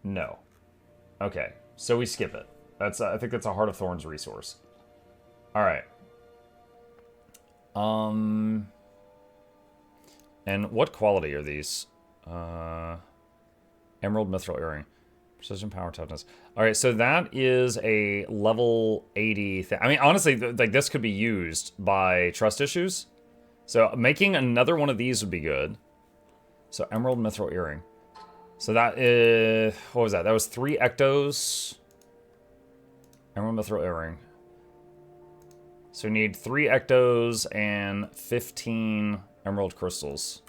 No. Okay, so we skip it. That's I think that's a Heart of Thorns resource. All right. And what quality are these? Emerald Mithril Earring. Precision, power, toughness. All right, so that is a level 80 thing. I mean, honestly, like this could be used by trust issues. So making another one of these would be good. So Emerald Mithril Earring. So that is, what was that? That was 3 Ectos. Emerald Mithril Earring. So we need 3 Ectos and 15 Emerald Crystals.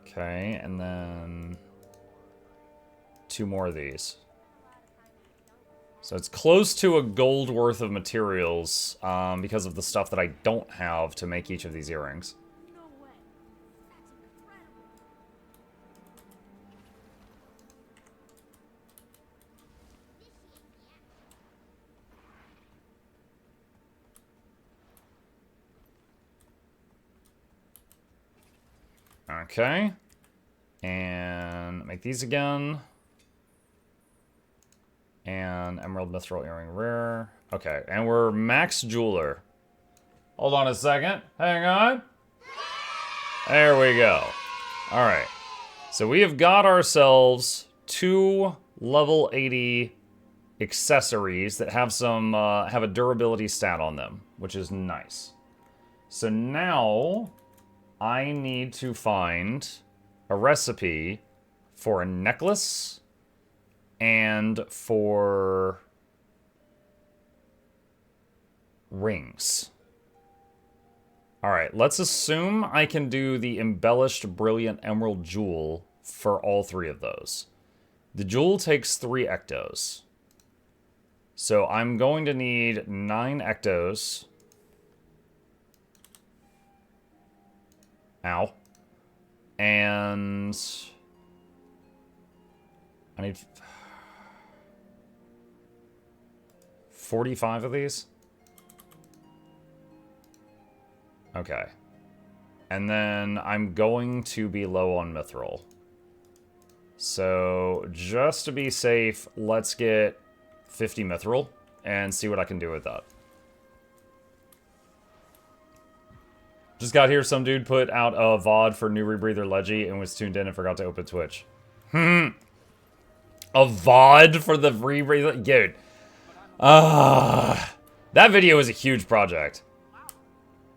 Okay, and then 2 more of these. So it's close to a gold worth of materials because of the stuff that I don't have to make each of these earrings. Okay. And make these again. And Emerald Mithril Earring Rare. Okay, and we're Max Jeweler. Hold on a second. Hang on. There we go. Alright. So we have got ourselves 2 level 80 accessories that have some have a durability stat on them, which is nice. So now I need to find a recipe for a necklace and for rings. Alright, let's assume I can do the embellished brilliant emerald jewel for all 3 of those. The jewel takes 3 Ectos. So I'm going to need 9 Ectos. Ow. And I need 45 of these. Okay. And then I'm going to be low on mithril. So just to be safe, let's get 50 mithril and see what I can do with that. Just got here, some dude put out a VOD for New Rebreather Leggy and was tuned in and forgot to open Twitch. A VOD for the Rebreather? Dude. That video was a huge project.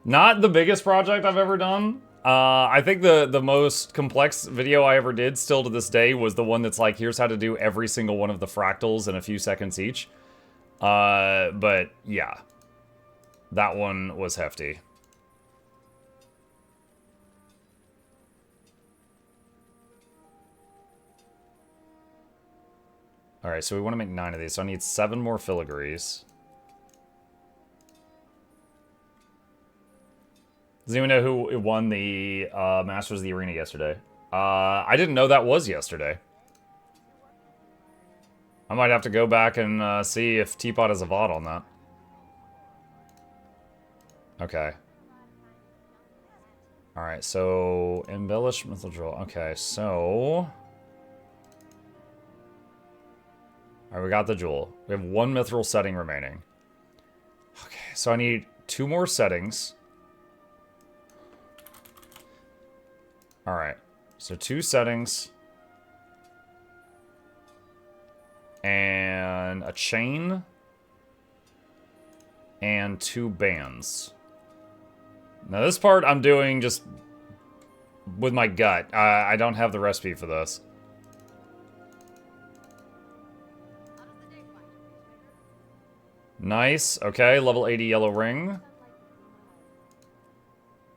Not the biggest project I've ever done. I think the most complex video I ever did, still to this day, was the one that's like, here's how to do every single one of the fractals in a few seconds each. But yeah. That one was hefty. Alright, so we want to make 9 of these, so I need 7 more filigrees. Does anyone know who won the Masters of the Arena yesterday? I didn't know that was yesterday. I might have to go back and see if Teapot has a VOD on that. Okay. Alright, so embellish mithril jewel. Okay, so alright, we got the jewel. We have 1 mithril setting remaining. Okay, so I need 2 more settings. Alright, so 2 settings. And a chain. And 2 bands. Now this part I'm doing just with my gut. I don't have the recipe for this. Nice. Okay, level 80 yellow ring.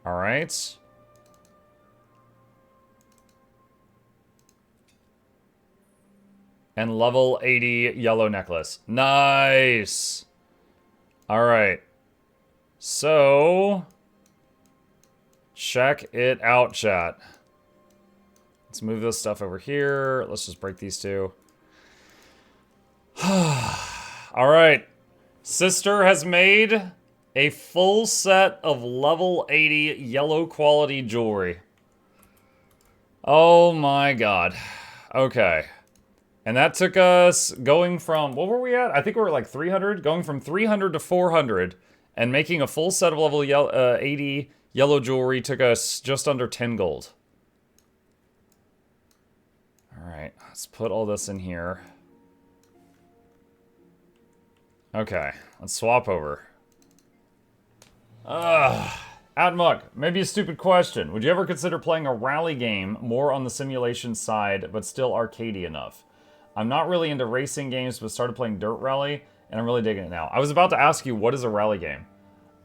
Alright. And level 80 yellow necklace. Nice! Alright. So check it out, chat. Let's move this stuff over here. Let's just break these 2. Alright. Sister has made a full set of level 80 yellow quality jewelry. Oh my god. Okay. And that took us going from, what were we at? I think we were like 300. Going from 300 to 400 and making a full set of level 80 yellow jewelry took us just under 10 gold. Alright, let's put all this in here. Okay, let's swap over. Admuk, maybe a stupid question. Would you ever consider playing a rally game more on the simulation side, but still arcadey enough? I'm not really into racing games, but started playing Dirt Rally, and I'm really digging it now. I was about to ask you, what is a rally game?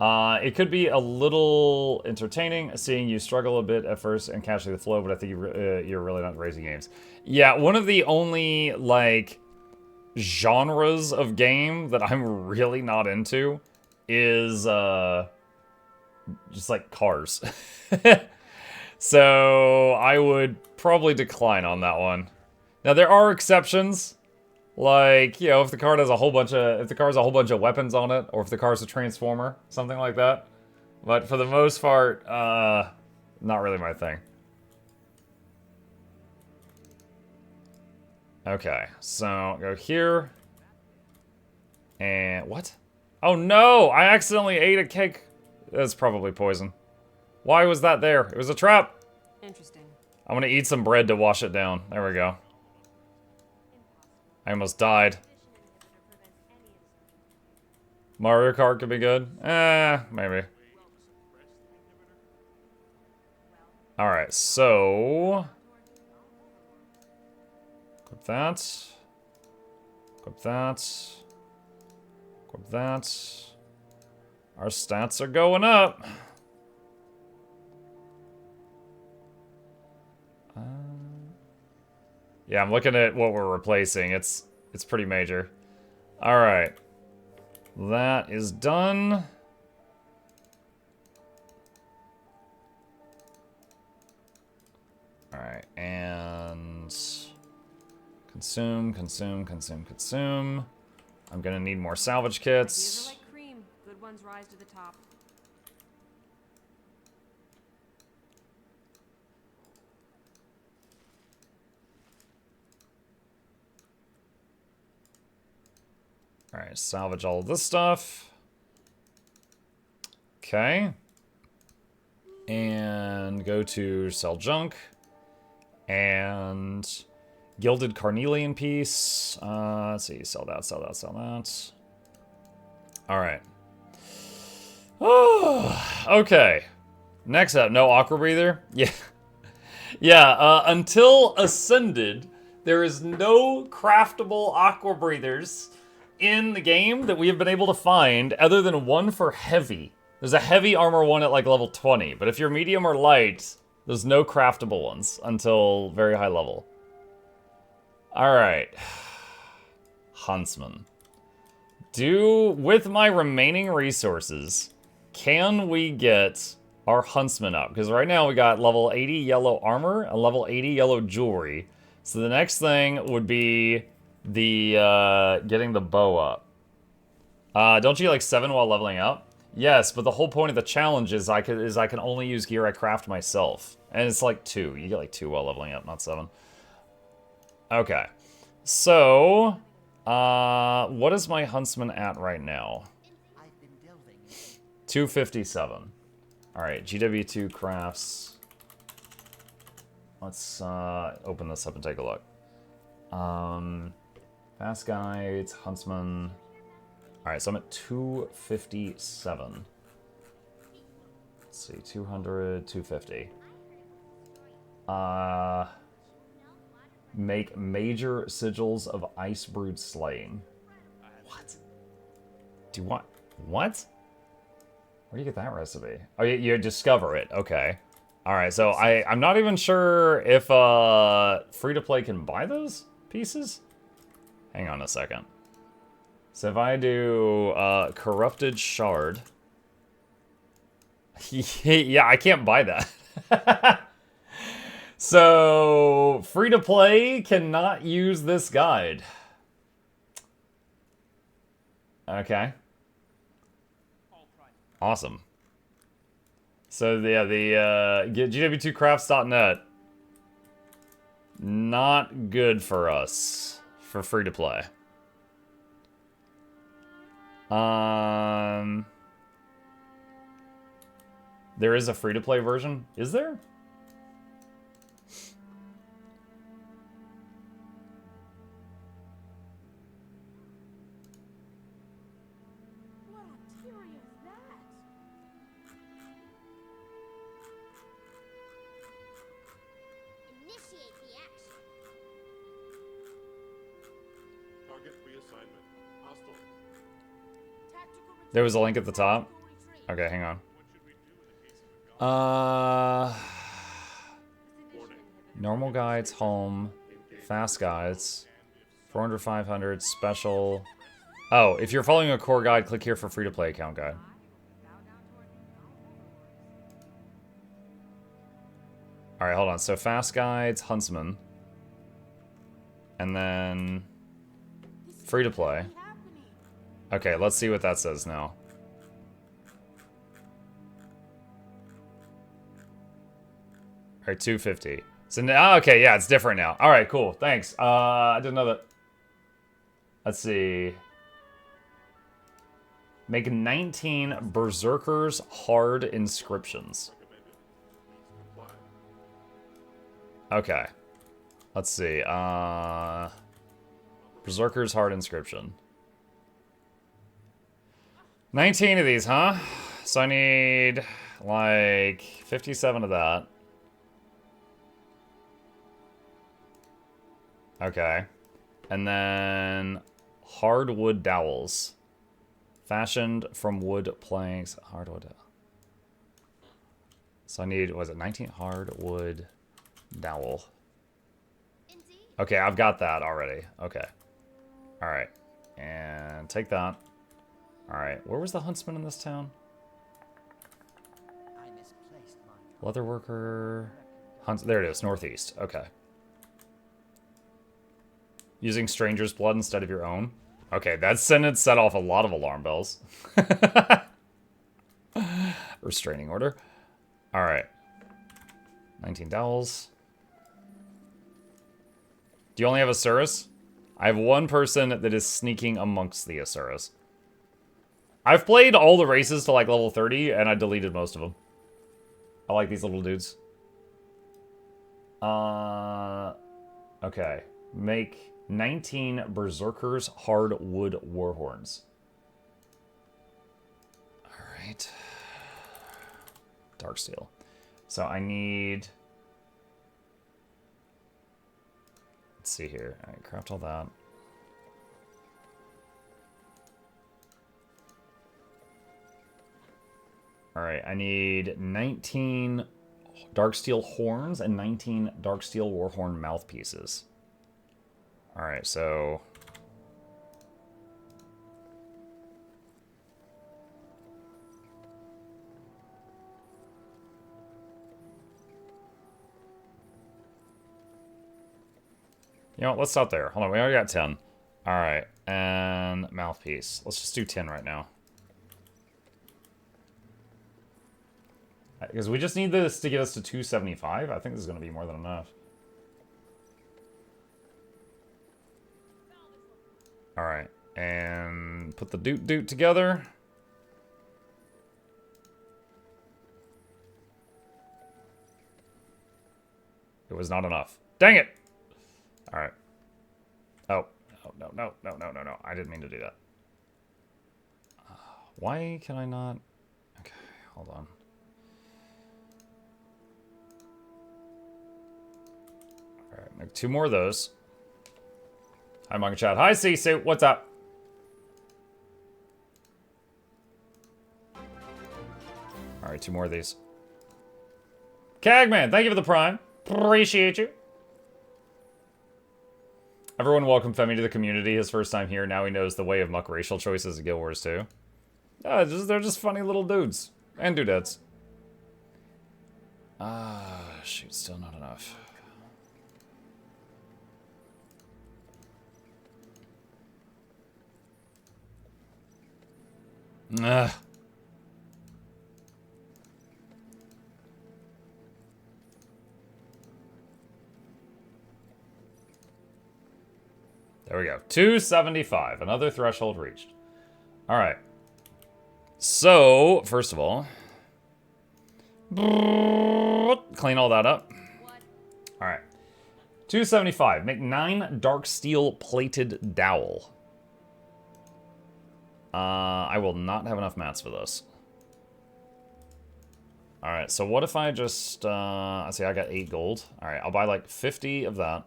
It could be a little entertaining, seeing you struggle a bit at first and catching the flow, but I think you're really not racing games. Yeah, one of the only, like, genres of game that I'm really not into is, just, like, cars. So, I would probably decline on that one. Now, there are exceptions. Like, you know, if the car has a whole bunch of weapons on it, or if the car's a transformer, something like that. But for the most part, not really my thing. Okay, so go here. And what? Oh no! I accidentally ate a cake. That's probably poison. Why was that there? It was a trap. Interesting. I'm gonna eat some bread to wash it down. There we go. I almost died. Mario Kart could be good. Maybe. Alright, so... Equip that. Equip that. Equip that. Our stats are going up. Yeah, I'm looking at what we're replacing. It's pretty major. Alright. That is done. Alright, and... Consume, consume, consume, consume. I'm gonna need more salvage kits. Like cream. Good ones rise to the top. Alright, salvage all of this stuff. Okay. And go to sell junk. And gilded carnelian piece. Let's see, sell that, sell that, sell that. Alright. Oh, okay. Next up, no aqua breather? Yeah. Yeah, until Ascended, there is no craftable aqua breathers in the game that we have been able to find other than one for heavy. There's a heavy armor one at like level 20, but if you're medium or light, there's no craftable ones until very high level. Alright. Huntsman. With my remaining resources, can we get our Huntsman up? Because right now we got level 80 yellow armor and level 80 yellow jewelry. So the next thing would be the getting the bow up. Don't you get like 7 while leveling up? Yes, but the whole point of the challenge is I can only use gear I craft myself. And it's like 2. You get like 2 while leveling up, not 7. Okay. So, what is my Huntsman at right now? 257. Alright, GW2 crafts. Let's open this up and take a look. Fast guides, Huntsman. Alright, so I'm at 257. Let's see, 200, 250. Make major sigils of ice brood slaying. What? Do you want... What? Where do you get that recipe? Oh, you discover it. Okay. Alright, so I'm not even sure if free-to-play can buy those pieces? Hang on a second. So if I do corrupted shard... yeah, I can't buy that. So, free-to-play cannot use this guide. Okay. Awesome. So, yeah, the GW2crafts.net. Not good for us for free to play. There is a free to play version. Is there? What arteria is that? Initiate the action. Target reassignment. Hostile. Tactical There was a link at the top. retreat. Okay, hang on. What should we do in the case of a Warning. Normal guides, home, fast guides, 400, 500, special. Oh, if you're following a core guide, click here for free to play account guide. All right, hold on. So fast guides, huntsman, and then free to play. Happening. Okay, let's see what that says now. All right, 250. So now, okay, yeah, it's different now. All right, cool. Thanks. I didn't know that. Let's see. Make 19 Berserkers hard inscriptions. Comply. Okay. Let's see. Berserkers hard inscription. 19 of these, huh? So I need like 57 of that. Okay. And then hardwood dowels. Fashioned from wood planks. Hardwood. So I need, was it 19 hardwood dowel? Indeed. Okay, I've got that already. Okay. Alright. And take that. Alright, where was the huntsman in this town? I misplaced my Leatherworker. There it is, northeast. Okay. Using stranger's blood instead of your own. Okay, that sentence set off a lot of alarm bells. Restraining order. Alright. 19 dowels. Do you only have Asuras? I have one person that is sneaking amongst the Asuras. I've played all the races to like level 30, and I deleted most of them. I like these little dudes. Okay. Make 19 Berserkers hardwood warhorns. Alright. Dark steel. So I need... Let's see here. Alright, craft all that. Alright, I need 19 Darksteel horns and 19 Darksteel warhorn mouthpieces. Alright, so... You know what, let's stop there. Hold on, we already got 10. Alright, and mouthpiece. Let's just do 10 right now. Because we just need this to get us to 275. I think this is going to be more than enough. Alright, and put the doot together. It was not enough. Dang it! Alright. Oh, no. I didn't mean to do that. Why can I not? Okay, hold on. Alright, make 2 more of those. Hi, Manga Chat. Hi, Sisu. What's up? Alright, 2 more of these. Cagman, thank you for the prime. Appreciate you. Everyone welcome Femi to the community. His first time here. Now he knows the way of muck racial choices in Guild Wars 2. They're just funny little dudes. And dudettes. Shoot, still not enough. Ugh. There we go. 275. Another threshold reached. All right. So, first of all, clean all that up. All right. 275. Make 9 dark steel plated dowel. I will not have enough mats for this. All right. So what if I just, I see I got 8 gold. All right. I'll buy like 50 of that.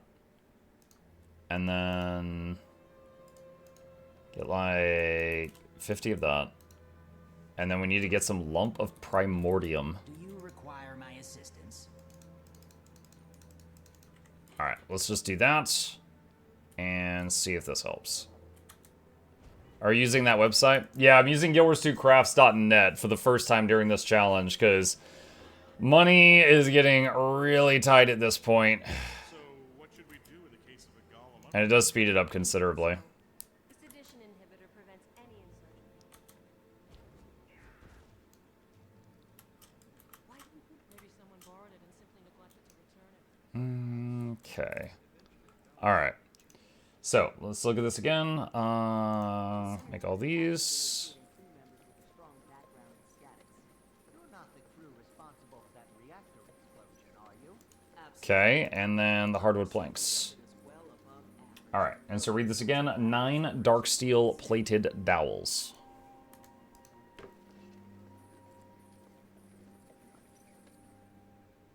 And then get like 50 of that. And then we need to get some lump of primordium. Do you require my assistance? Alright, let's just do that. And see if this helps. Are you using that website? Yeah, I'm using guildwars2crafts.net for the first time during this challenge, because money is getting really tight at this point. So, what should we do in the case of a golem? And it does speed it up considerably. The sedition inhibitor prevents any insertion. Why didn't maybe someone borrowed it and simply neglected to return it? Okay. Alright. So, let's look at this again. Make all these. Okay, and then the hardwood planks. Alright, and so read this again. 9 dark steel plated dowels.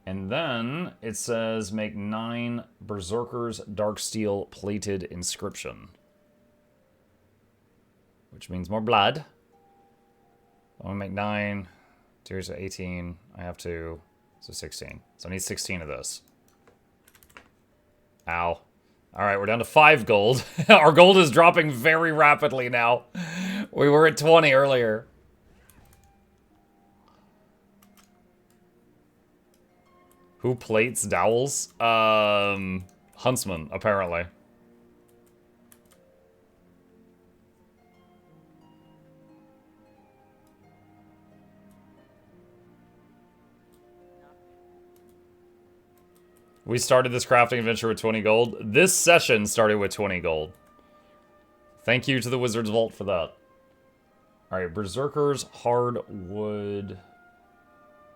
And then it says make 9 berserkers dark steel plated inscription. Which means more blood. I want to make 9. 2 is 18. I have 2. So 16. So I need 16 of this. Ow. Alright, we're down to 5 gold. Our gold is dropping very rapidly now. We were at 20 earlier. Who plates dowels? Huntsman, apparently. We started this crafting adventure with 20 gold. This session started with 20 gold. Thank you to the Wizard's Vault for that. Alright, Berserkers, hardwood.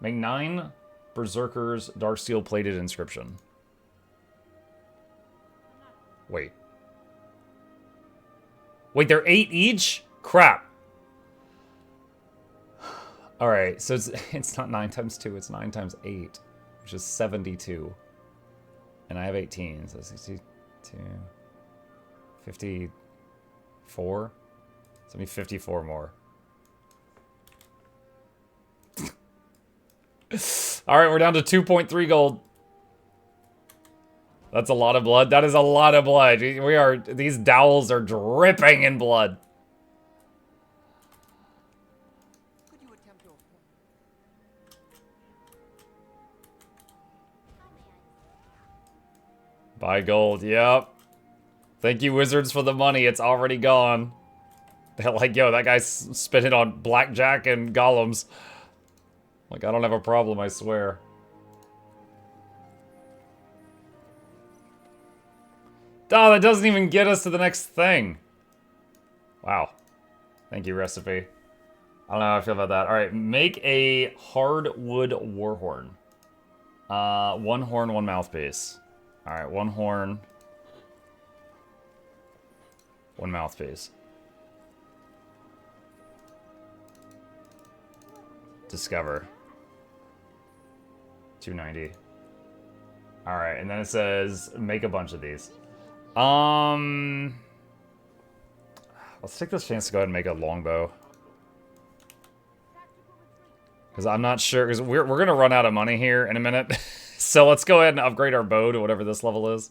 Make 9 Berserkers, dark steel plated inscription. Wait. Wait, they're 8 each? Crap. Alright, so it's not 9 times 2, it's 9 times 8, which is 72. And I have 18, so 62, 54. So I need 54 more. Alright, we're down to 2.3 gold. That's a lot of blood. That is a lot of blood. These dowels are dripping in blood. Could you attempt to... Buy gold, yep. Thank you, Wizards, for the money. It's already gone. They're like, yo, that guy's spending on blackjack and golems. Like, I don't have a problem, I swear. Oh, that doesn't even get us to the next thing. Wow. Thank you, recipe. I don't know how I feel about that. Alright, make a hardwood warhorn. 1 horn, 1 mouthpiece. Alright, 1 horn. 1 mouthpiece. Discover. 290. Alright, and then it says make a bunch of these. Let's take this chance to go ahead and make a longbow. Because I'm not sure, because we're gonna run out of money here in a minute. So let's go ahead and upgrade our bow to whatever this level is.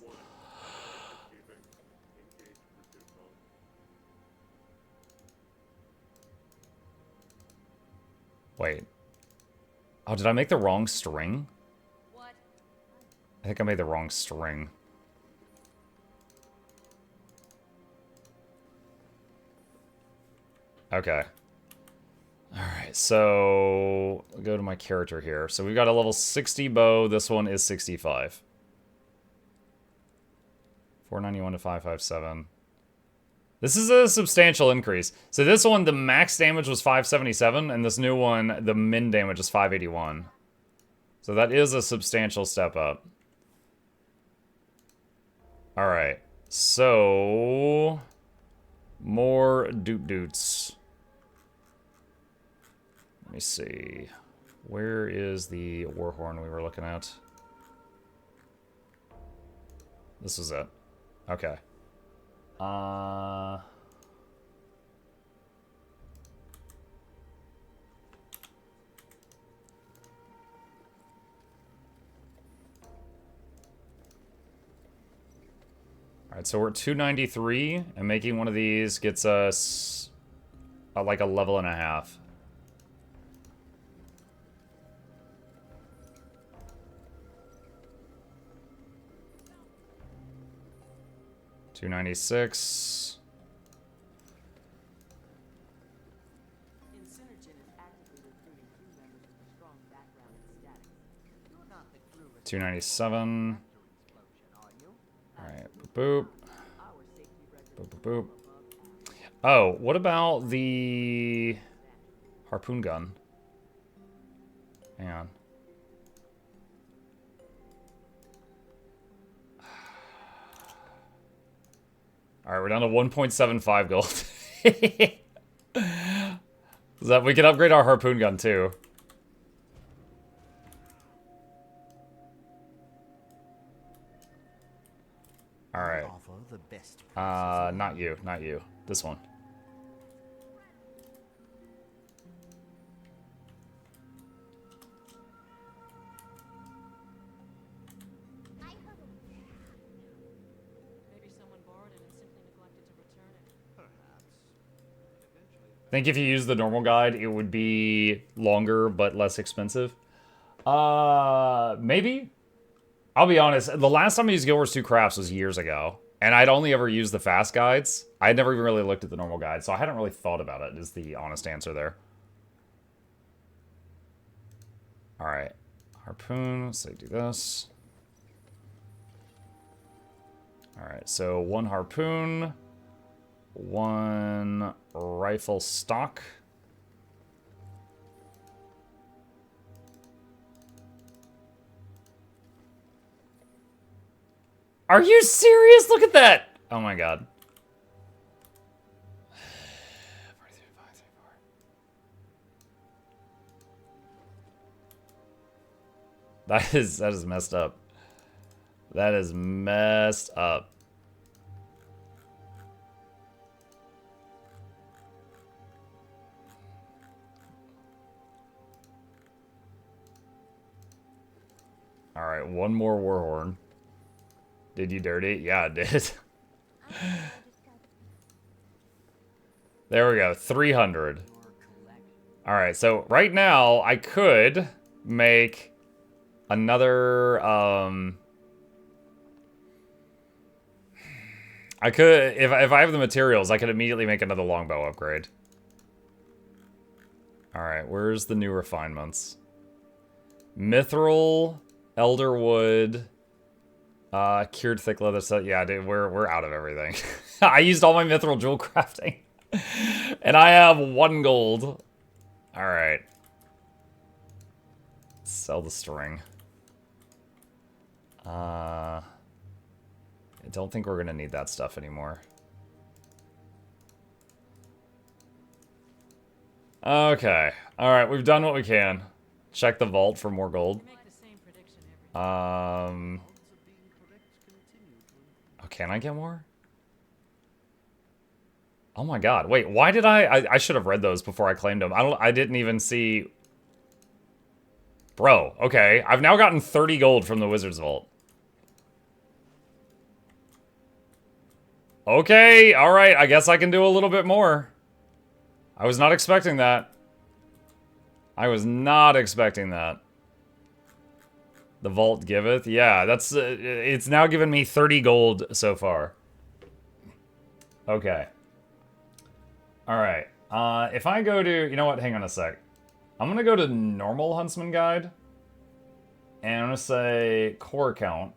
Wait. Oh, did I make the wrong string? What? I think I made the wrong string. Okay. Alright, so I'll go to my character here. So we've got a level 60 bow. This one is 65. 491 to 557. This is a substantial increase. So this one, the max damage was 577, and this new one, the min damage is 581. So that is a substantial step up. Alright. So... more doot-doots. Let me see. Where is the warhorn we were looking at? This is it. Okay. Alright, so we're at 293, and making one of these gets us like a level and a half. $296. Insurgent is actively recruiting crew members with a strong background in statics. You're not the crew 297. explosion, are you? Alright, boop, Our safety record boop, boop, boop. Oh, what about the harpoon gun? Hang on. Alright, we're down to 1.75 gold. So that we can upgrade our harpoon gun too. Alright. Offer the best. Not you, not you. This one. Maybe someone borrowed it and simply neglected to return it. I think if you use the normal guide, it would be longer but less expensive. Maybe? I'll be honest, the last time I used Guild Wars 2 Crafts was years ago. And I'd only ever used the fast guides. I had never even really looked at the normal guide, so I hadn't really thought about it, is the honest answer there. Alright. Harpoon, let's say do this. Alright, so one harpoon, one rifle stock. Are you serious? Look at that! Oh my god. That is messed up. That is messed up. Alright, one more warhorn. Did you dirty? Yeah, I did. There we go, 300. Alright, so right now I could make another, I could, if I have the materials, I could immediately make another longbow upgrade. Alright, where's the new refinements? Mithril, elderwood, cured thick leather set. Yeah, dude, we're out of everything. I used all my mithril jewel crafting. And I have 1 gold. Alright. Sell the string. I don't think we're gonna need that stuff anymore. Okay. Alright, we've done what we can. Check the vault for more gold. Make the same prediction every time. Oh, can I get more? Oh my god. Wait, why did I should have read those before I claimed them. I didn't even see. Bro, okay. I've now gotten 30 gold from the Wizard's Vault. Okay, alright. I guess I can do a little bit more. I was not expecting that. I was not expecting that. The Vault giveth? Yeah, that's... it's now given me 30 gold so far. Okay. Alright. If I go to... You know what? Hang on a sec. I'm going to go to normal Huntsman Guide. And I'm going to say core count.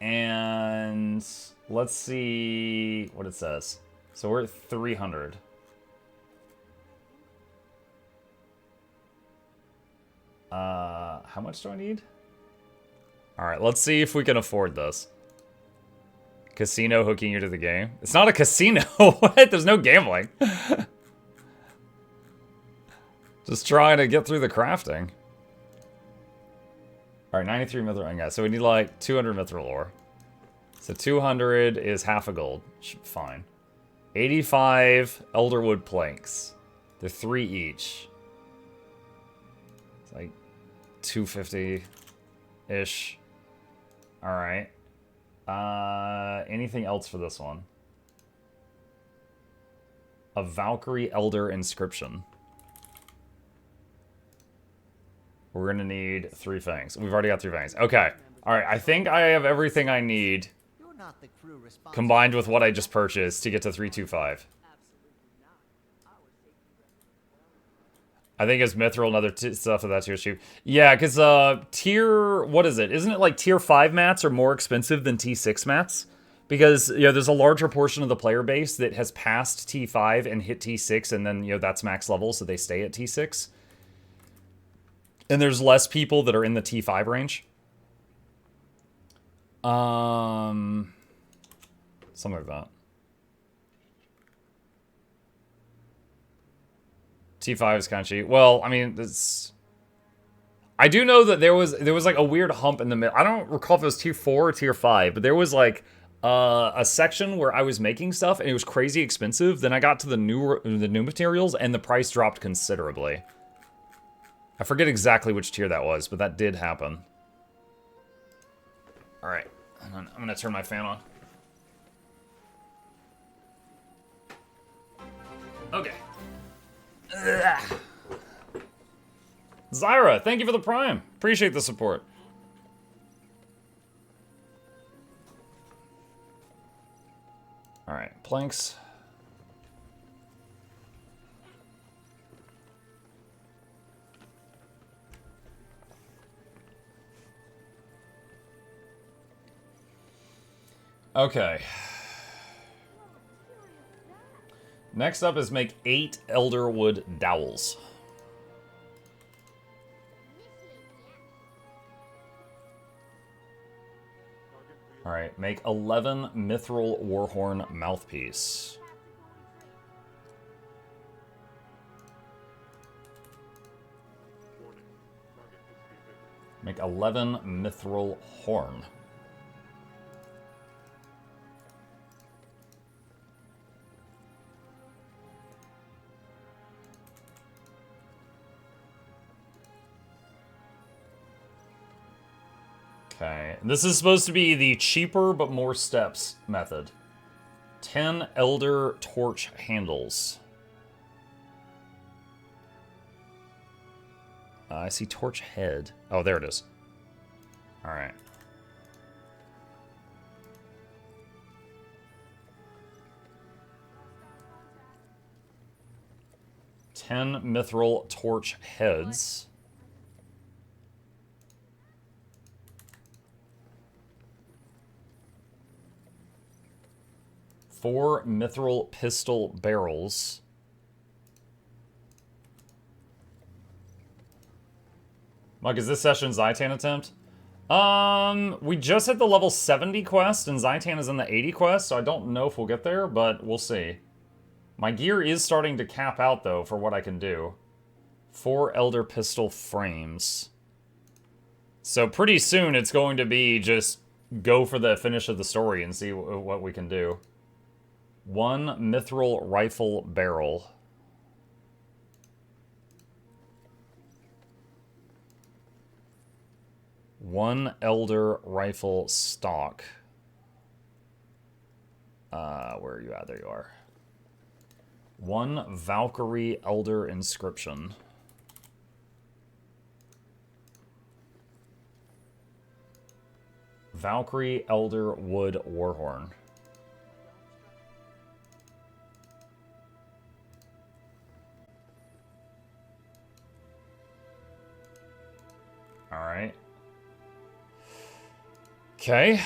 And Let's see what it says. So we're at 300. How much do I need? Alright, let's see if we can afford this. Casino hooking you to the game. It's not a casino. What? There's no gambling. Just trying to get through the crafting. Alright, 93 mithril. Yeah, so we need like 200 mithril ore. So 200 is half a gold. Fine. 85 elderwood planks. They're 3 each. It's like 250-ish. Alright. Anything else for this one? A Valkyrie Elder inscription. We're gonna need 3 fangs. We've already got 3 fangs. Okay. Alright, I think I have everything I need You're not the crew responsible. combined with what I just purchased to get to 325. I think it's mithril and other stuff of that tier's cheap. Yeah, because tier... What is it? Isn't it like tier 5 mats are more expensive than T6 mats? Because, you know, there's a larger portion of the player base that has passed T5 and hit T6, and then, you know, that's max level, so they stay at T6. And there's less people that are in the T5 range. Something like that. T5 is kind of cheap. Well, I mean, it's... I do know that there was like a weird hump in the middle. I don't recall if it was tier 4 or tier 5, but there was like a section where I was making stuff and it was crazy expensive. Then I got to the new materials and the price dropped considerably. I forget exactly which tier that was, but that did happen. All right, I'm gonna turn my fan on. Okay. Ugh. Zyra, thank you for the prime. Appreciate the support. All right, planks. Okay. Next up is make 8 elderwood dowels. Alright, make 11 mithril warhorn mouthpiece. Make 11 mithril horn. Okay, this is supposed to be the cheaper but more steps method. 10 elder torch handles. I see torch head. Oh, there it is. All right. Ten mithril torch heads. Four mithril pistol barrels. Mike, is this session Zaitan attempt? We just hit the level 70 quest, and Zaitan is in the 80 quest, so I don't know if we'll get there, but we'll see. My gear is starting to cap out, though, for what I can do. 4 Elder Pistol frames. So pretty soon it's going to be just go for the finish of the story and see what we can do. 1 mithril rifle barrel. One elder rifle stock. Where are you at? There you are. 1 Valkyrie elder inscription. Valkyrie elder wood warhorn. All right. Okay.